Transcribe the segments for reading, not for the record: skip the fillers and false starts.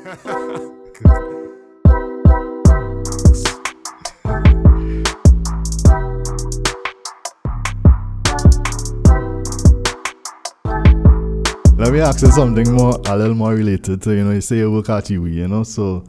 Let me ask you something a little more related to, you say you work at UE, so,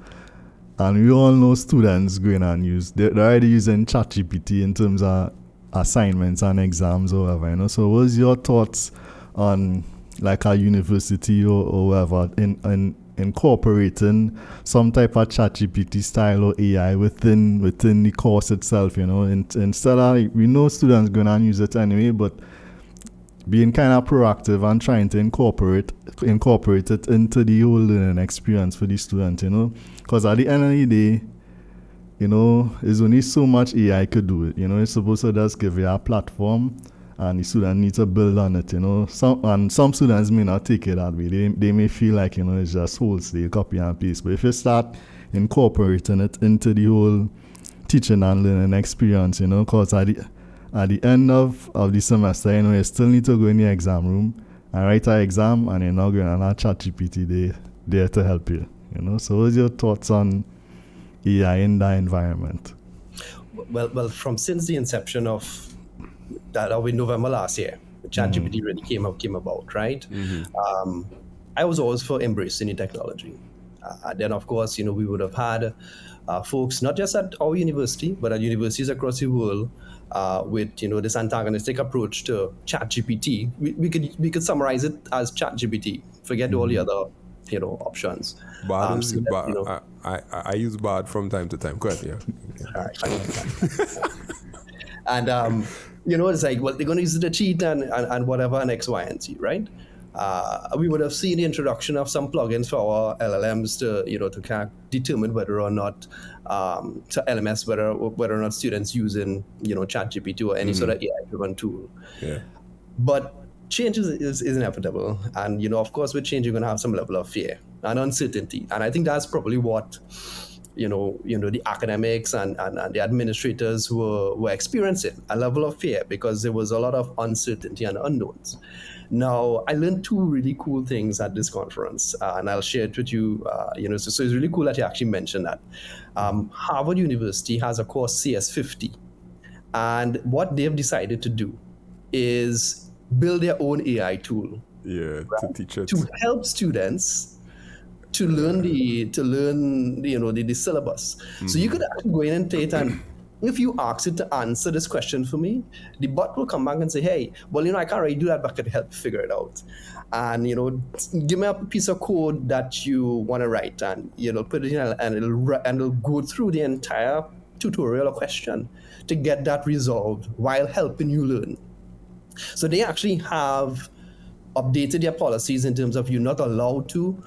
and we all know students going and they're already using ChatGPT in terms of assignments and exams or whatever, so what's your thoughts on like a university or whatever in incorporating some type of ChatGPT style or AI within the course itself, instead of, we know students going and use it anyway, but being kind of proactive and trying to incorporate it into the whole learning experience for the student, because at the end of the day, there's only so much AI could do it. It's supposed to just give you a platform and the student needs to build on it, Some students may not take it that way. They may feel like, it's just wholesale copy and paste. But if you start incorporating it into the whole teaching and learning experience, because at the end of the semester, you still need to go in the exam room and write an exam, and you're not going to have ChatGPT there to help you. So what's your thoughts on AI in that environment? Well, since the inception of that, in November last year, ChatGPT really came about, right? Mm-hmm. I was always for embracing the technology. Then, of course, we would have had folks not just at our university, but at universities across the world with this antagonistic approach to ChatGPT. We could summarize it as ChatGPT. Forget all the other options. Bard is Bard. I use Bard from time to time. Correct, yeah. All right. And it's like, well, they're going to use it to cheat and whatever, and X, Y, and Z, right? We would have seen the introduction of some plugins for our LLMs to kind of determine whether or not to LMS whether or not students using ChatGPT or any sort of AI-driven tool. Yeah. But change is inevitable, and of course with change you're going to have some level of fear and uncertainty, and I think that's probably what the academics and the administrators were experiencing, a level of fear, because there was a lot of uncertainty and unknowns. Now, I learned two really cool things at this conference, and I'll share it with you. So it's really cool that you actually mentioned that. Harvard University has a course CS50, and what they've decided to do is build their own AI tool. Yeah, right? To teach it. To help students to learn the syllabus. Mm-hmm. So you could actually go in and take it, and if you ask it to answer this question for me, the bot will come back and say, hey, well, I can't really do that, but I could help figure it out. And, give me a piece of code that you want to write, and, put it in, and it'll go through the entire tutorial or question to get that resolved while helping you learn. So they actually have updated their policies in terms of you're not allowed to,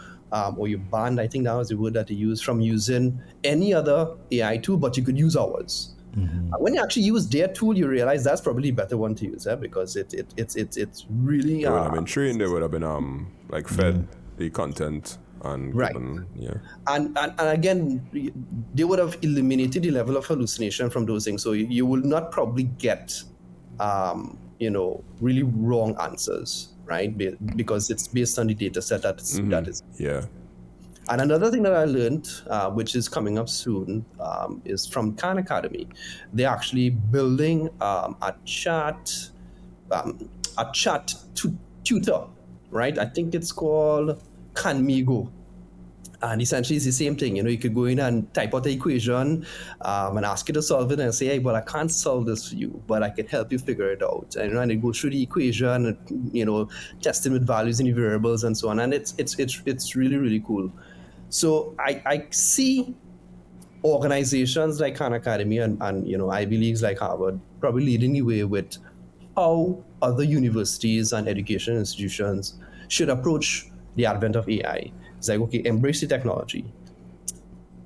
or you're banned, I think that was the word that they used, from using any other AI tool, but you could use ours. Mm-hmm. When you actually use their tool, you realize that's probably a better one to use, because it's really. They would have been trained. They would have been fed the content and right. Given, yeah. And again, they would have eliminated the level of hallucination from those things, so you will not probably get really wrong answers, right? Because it's based on the data set that is. Yeah. And another thing that I learned, which is coming up soon, is from Khan Academy. They're actually building a chat tutor, right? I think it's called Kanmigo. And essentially it's the same thing. You could go in and type out the equation and ask it to solve it and say, hey, well, I can't solve this for you, but I can help you figure it out. And it goes through the equation, and, testing with values and the variables and so on. And it's really, really cool. So I see organizations like Khan Academy and Ivy Leagues like Harvard probably leading the way with how other universities and education institutions should approach the advent of AI. It's like, okay, embrace the technology.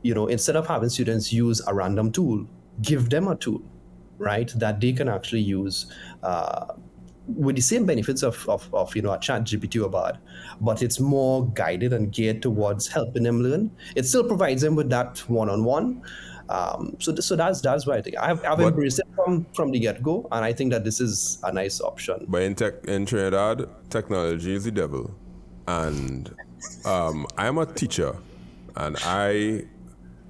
Instead of having students use a random tool, give them a tool, right, that they can actually use with the same benefits of a ChatGPT or Bard, but it's more guided and geared towards helping them learn. It still provides them with that one-on-one. So that's why I think I've embraced it from the get-go, and I think that this is a nice option. But in Trinidad, technology is the devil, and I'm a teacher, And I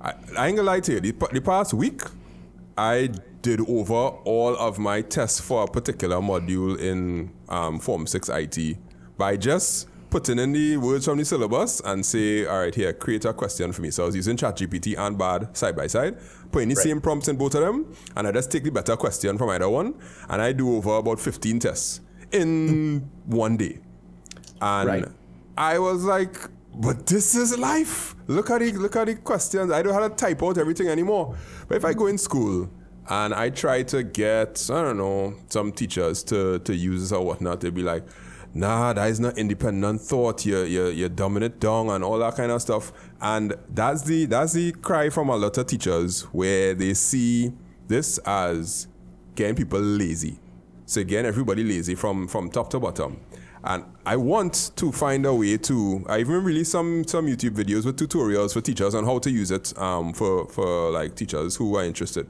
ain't gonna lie to you, the past week, I did over all of my tests for a particular module in Form 6 IT by just putting in the words from the syllabus and say, all right, here, create a question for me. So I was using ChatGPT and BARD side by side, putting the same prompts in both of them, and I just take the better question from either one, and I do over about 15 tests in one day. And I was like, but this is life. Look at the questions. I don't have to type out everything anymore. But if I go in school and I try to get, I don't know, some teachers to use this or whatnot, they'll be like, nah, that is not independent thought. You're dumbing it down and all that kind of stuff. And that's the cry from a lot of teachers where they see this as getting people lazy. So getting everybody lazy from top to bottom. And I want to find a way to, I even released some YouTube videos with tutorials for teachers on how to use it for like teachers who are interested.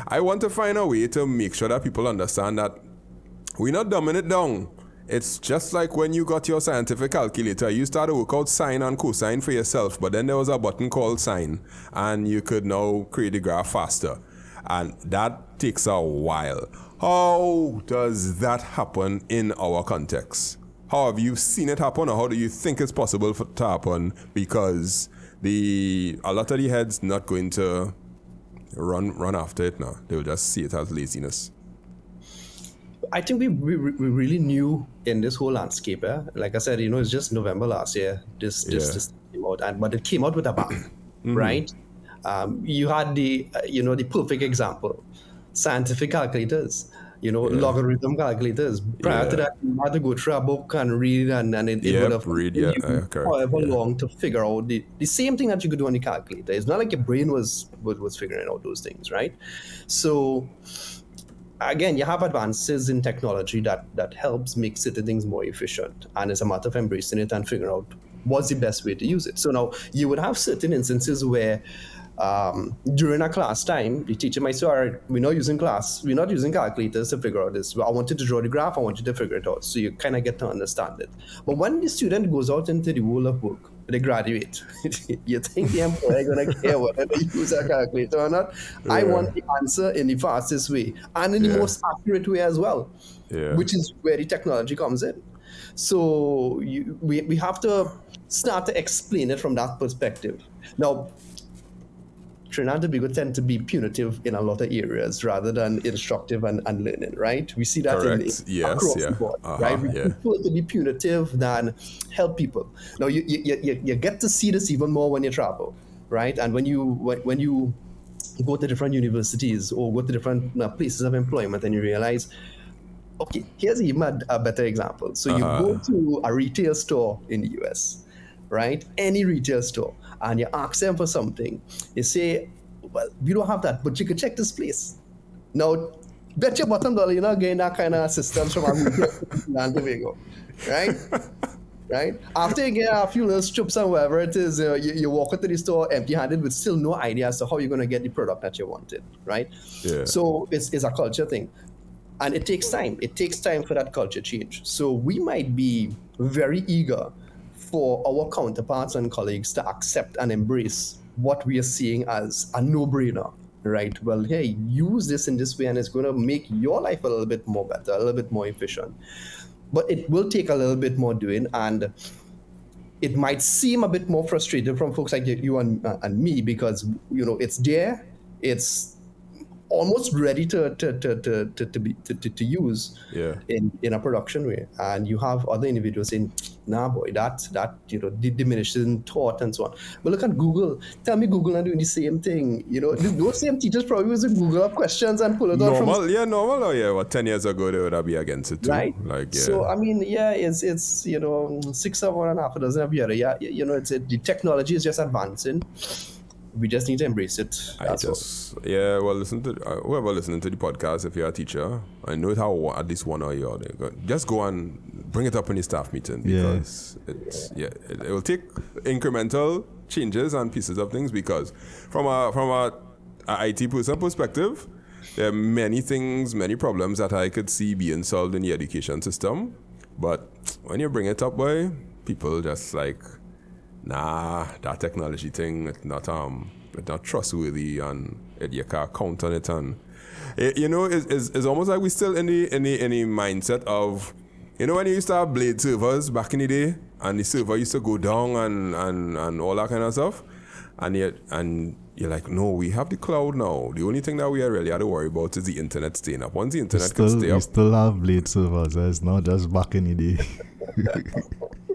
I want to find a way to make sure that people understand that we're not dumbing it down. It's just like when you got your scientific calculator, you started to work out sine and cosine for yourself, but then there was a button called sine, and you could now create the graph faster. And that takes a while. How does that happen in our context? How have you seen it happen, or how do you think it's possible for it to happen? Because a lot of the heads not going to run after it now. They'll just see it as laziness. I think we really knew in this whole landscape. Like I said, it's just November last year. This came out, but it came out with a bang, right? You had the perfect example: scientific calculators. Logarithm calculators. Prior to that, you had to go through a book and read, and it would have however long to figure out the same thing that you could do on the calculator. It's not like your brain was figuring out those things, right? So again, you have advances in technology that helps make certain things more efficient, and it's a matter of embracing it and figuring out what's the best way to use it. So now you would have certain instances where during a class time, the teacher might say, all right, we're not using calculators to figure out this. I want you to draw the graph, I want you to figure it out. So you kind of get to understand it. But when the student goes out into the world of work, they graduate, you think the employer going to care whether they use a calculator or not? I want the answer in the fastest way and in the most accurate way as well, which is where the technology comes in. So we have to start to explain it from that perspective. Now, Trinidad and Tobago tend to be punitive in a lot of areas rather than instructive and learning, right? We see that across the board, right? We prefer to be punitive than help people. Now, you get to see this even more when you travel, right? And when you go to different universities or go to different places of employment and you realize, okay, here's even a better example. So you go to a retail store in the US, right? Any retail store. And you ask them for something, they say, well, we don't have that, but you can check this place. Now, bet your bottom dollar you're not getting that kind of assistance from Trinidad and Tobago, right? Right? After you get a few little strips and whatever it is, you walk into the store empty-handed with still no idea as to how you're going to get the product that you wanted, right? Yeah. So it's a culture thing. And it takes time. It takes time for that culture change. So we might be very eager for our counterparts and colleagues to accept and embrace what we are seeing as a no-brainer, right? Well, hey, use this in this way and it's going to make your life a little bit more better, a little bit more efficient. But it will take a little bit more doing, and it might seem a bit more frustrating from folks like you and me because, it's there, it's almost ready to use in a production way, and you have other individuals saying, nah boy, that diminishing thought and so on. But look at Google. Tell me Google not doing the same thing. Those same teachers probably was Google up questions and pull it out from normal. What 10 years ago they would have been against it too. Right. So I mean, it's 6 or 1.5 dozen of year. The technology is just advancing. We just need to embrace it. Listen to whoever listening to the podcast. If you're a teacher, I know how at least one or the other. Just go and bring it up in the staff meeting because it will take incremental changes and pieces of things. Because from a IT person perspective, there are many things, many problems that I could see being solved in the education system. But when you bring it up, boy, people just like nah, that technology thing, it's not trustworthy, and you can't count on it, and it's almost like we still in the mindset of, when you used to have blade servers back in the day, and the server used to go down and all that kind of stuff, and you're like, no, we have the cloud now. The only thing that we really have to worry about is the internet staying up. Once the internet can stay up, we still have blade servers. It's not just back in the day.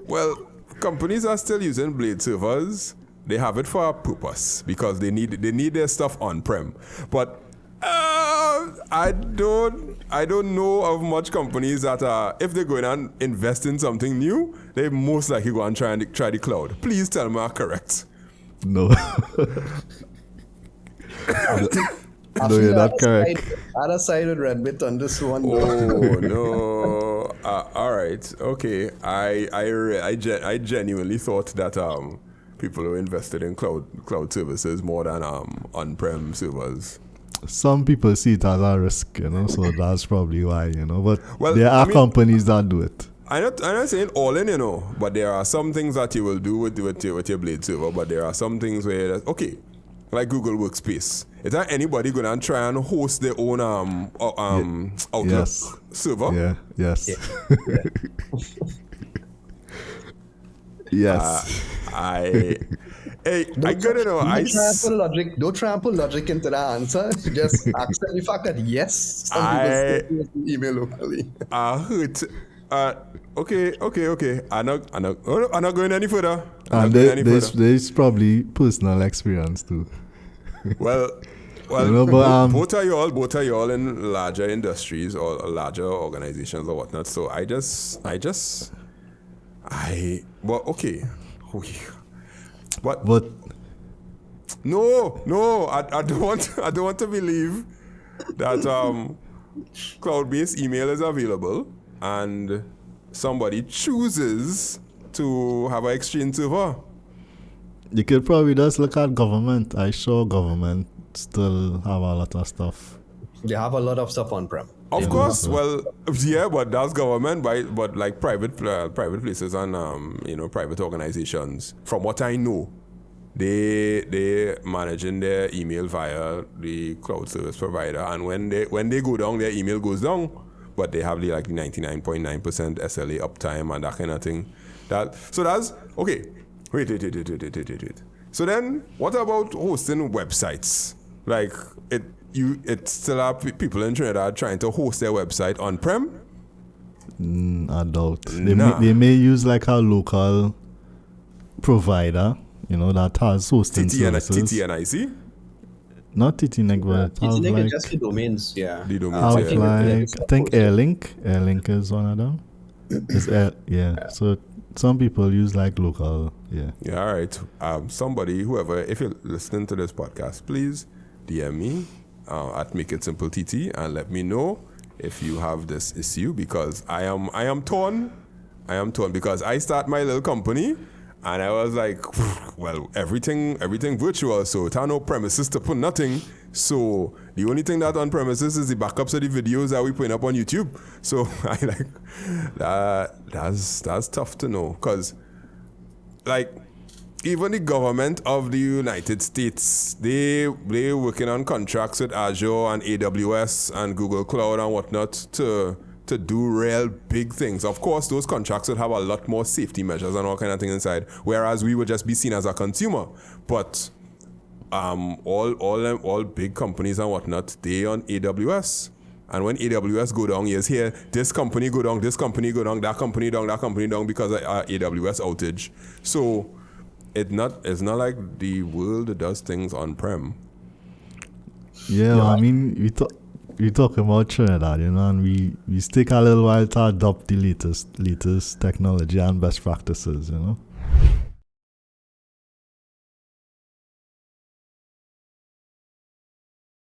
Well, companies are still using blade servers. They have it for a purpose because they need their stuff on-prem. But I don't know of much companies that if they're going and invest in something new, they most likely go and try the cloud. Please tell me I'm correct. No. No, you're not correct. Other side would run bit on this one. Oh no! All right, okay. I genuinely thought that people were invested in cloud services more than on-prem servers. Some people see it as a risk, so that's probably why, But there are companies that do it. I'm not saying all in, but there are some things that you will do with your blade server, but there are some things where like Google Workspace. Is there anybody going to try and host their own Outlook server? Yeah. Yes. Yes. I gotta know. Don't try and put logic into that answer. Just accept the fact that yes, some people still email locally. Okay. I'm not going any further. And there's probably personal experience too. Well, but, both are y'all in larger industries or larger organizations or whatnot. So okay. But no, I don't want to believe that cloud-based email is available and somebody chooses to have an Exchange server. You could probably just look at government. I'm sure government still have a lot of stuff. They have a lot of stuff on-prem. Of course, well, yeah, but that's government, but like private places and private organizations. From what I know, they managing their email via the cloud service provider, and when they go down, their email goes down, but they have the 99.9% SLA uptime and that kind of thing. So that's okay. Wait. So then, what about hosting websites? Like it still have people in Trinidad trying to host their website on-prem? I doubt. They may use like a local provider, that has hosting services. TTNIC? Not TTNIC, but TTNIC is just the domains, yeah. The domains, I think Airlink. Airlink is one of them. So some people use like local, yeah. Yeah, all right. Somebody, whoever, if you're listening to this podcast, please DM me at makeITsimpleTT and let me know if you have this issue, because I am torn. I am torn because I start my little company and I was like, well, everything virtual, so it has no premises to put nothing. So the only thing that on premises is the backups of the videos that we put up on YouTube. So I like that's tough to know, because like even the government of the United States, they're working on contracts with Azure and AWS and Google Cloud and whatnot to do real big things. Of course, those contracts would have a lot more safety measures and all kind of things inside, whereas we would just be seen as a consumer. But all big companies and whatnot, they on AWS. And when AWS go down, you hear this company go down, this company go down, that company down because of AWS outage. So it's not like the world does things on-prem. Yeah, I mean, we talk about Trinidad, and we take a little while to adopt the latest technology and best practices,